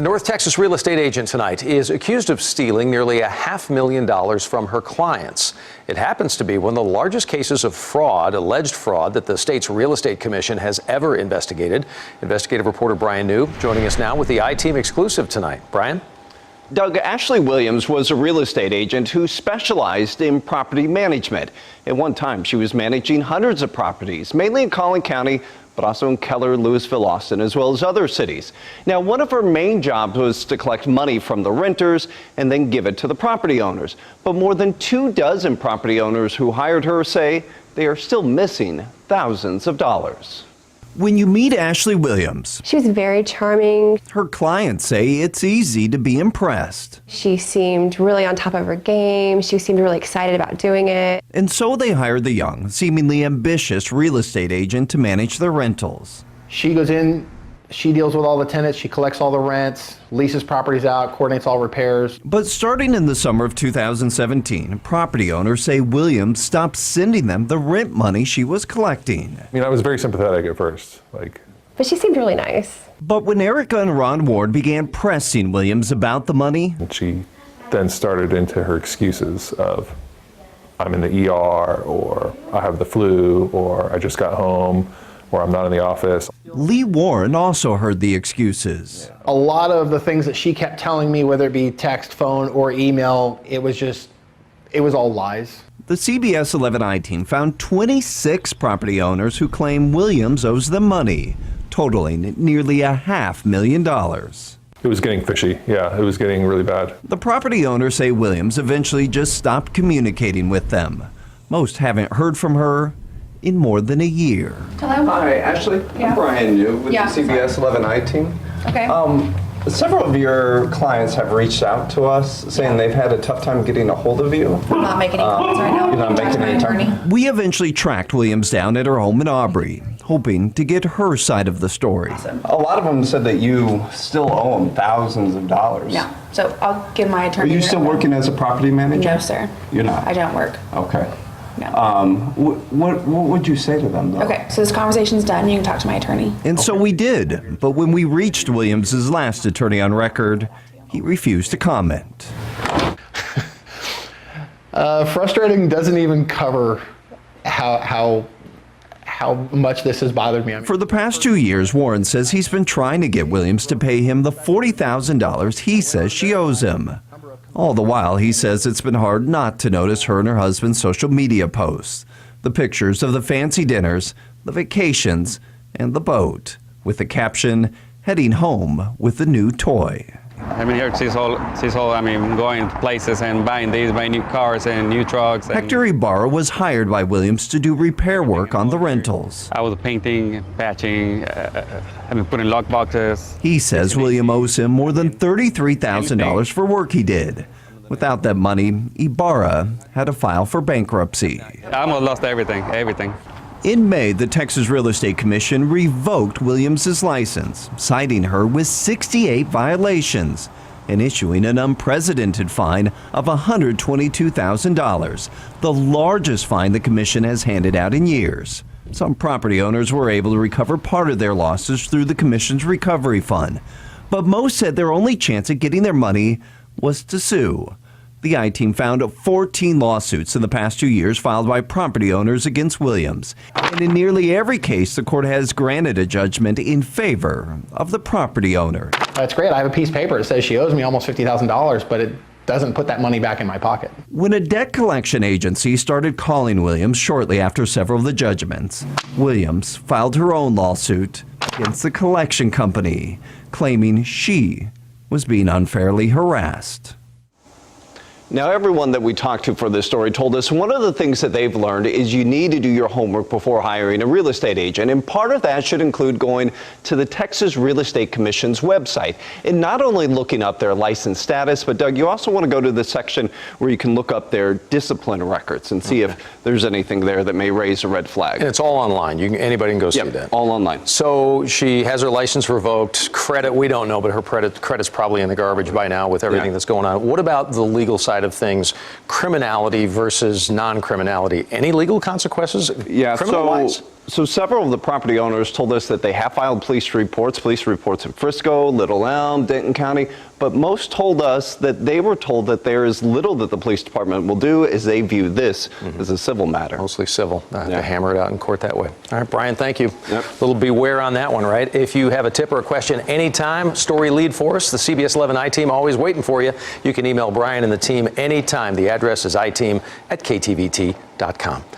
North Texas real estate agent tonight is accused of stealing nearly $500,000 from her clients. It happens to be one of the largest cases of fraud, alleged fraud, that the state's real estate commission has ever investigated. Investigative reporter Brian New joining us now with the I-Team exclusive tonight. Brian? Doug, Ashley Williams was a real estate agent who specialized in property management. At one time, she was managing hundreds of properties, mainly in Collin County, but also in Keller, Louisville, Austin, as well as other cities. Now, one of her main jobs was to collect money from the renters and then give it to the property owners. But more than 24 property owners who hired her say they are still missing thousands of dollars. When you meet Ashley Williams, she was very charming. Her clients say it's easy to be impressed. She seemed really on top of her game. She seemed really excited about doing it. And so they hired the young, seemingly ambitious real estate agent to manage their rentals. She goes in, she deals with all the tenants, she collects all the rents, leases properties out, coordinates all repairs. But starting in the summer of 2017, property owners say Williams stopped sending them the rent money she was collecting. I mean, I was very sympathetic at first. But she seemed really nice. But when Erica and Ron Ward began pressing Williams about the money, she then started into her excuses of, I'm in the ER, or I have the flu, or I just got home, or I'm not in the office. Lee Warren also heard the excuses. A lot of the things that she kept telling me, whether it be text, phone, or email, it was all lies. The CBS 11 I-Team found 26 property owners who claim Williams owes them money, totaling nearly $500,000. It was getting fishy. Yeah, it was getting really bad. The property owners say Williams eventually just stopped communicating with them. Most haven't heard from her in more than a year. Hello? Hi, Ashley. Yeah. I'm Brian New with Yeah. the CBS 11 I-Team. Okay. Several of your clients have reached out to us saying they've had a tough time getting a hold of you. I'm not making any calls right now. You're not making any attorney. We eventually tracked Williams down at her home in Aubrey, hoping to get her side of the story. A lot of them said that you still owe them thousands of dollars. No. So I'll give my Are attorney. you still working as a property manager? No, sir. You're not? I don't work. Okay. No. What would you say to them, though? Okay, so this conversation's done. You can talk to my attorney. And so we did, but when we reached Williams's last attorney on record, he refused to comment. Frustrating doesn't even cover how much this has bothered me. For the past 2 years, Warren says he's been trying to get Williams to pay him the $40,000 he says she owes him. All the while, he says it's been hard not to notice her and her husband's social media posts, the pictures of the fancy dinners, the vacations, and the boat, with the caption, "Heading home with the new toy." I'm here going places and buying new cars and new trucks. Hector Ibarra was hired by Williams to do repair work on the rentals. I was painting, patching, putting lock boxes. He says William owes him more than $33,000 for work he did. Without that money, Ibarra had to file for bankruptcy. I almost lost everything. In May, the Texas Real Estate Commission revoked Williams' license, citing her with 68 violations and issuing an unprecedented fine of $122,000, the largest fine the commission has handed out in years. Some property owners were able to recover part of their losses through the commission's recovery fund, but most said their only chance at getting their money was to sue. The I-Team found 14 lawsuits in the past 2 years filed by property owners against Williams. And in nearly every case, the court has granted a judgment in favor of the property owner. That's great. I have a piece of paper that says she owes me almost $50,000, but it doesn't put that money back in my pocket. When a debt collection agency started calling Williams shortly after several of the judgments, Williams filed her own lawsuit against the collection company, claiming she was being unfairly harassed. Now, everyone that we talked to for this story told us one of the things that they've learned is you need to do your homework before hiring a real estate agent. And part of that should include going to the Texas Real Estate Commission's website and not only looking up their license status, but Doug, you also want to go to the section where you can look up their discipline records and see if there's anything there that may raise a red flag. And it's all online. Anybody can go see that. All online. So she has her license revoked. Credit, we don't know, but her credit's probably in the garbage by now with everything that's going on. What about the legal side of things? Criminality versus non-criminality. Any legal consequences? Yeah, criminal-wise? So several of the property owners told us that they have filed police reports in Frisco, Little Elm, Denton County, but most told us that they were told that there is little that the police department will do as they view this as a civil matter. Mostly civil. To hammer it out in court that way. All right, Brian, thank you. Yep. A little beware on that one, right? If you have a tip or a question anytime, story lead for us. The CBS 11 I-Team always waiting for you. You can email Brian and the team anytime. The address is iteam@ktvt.com.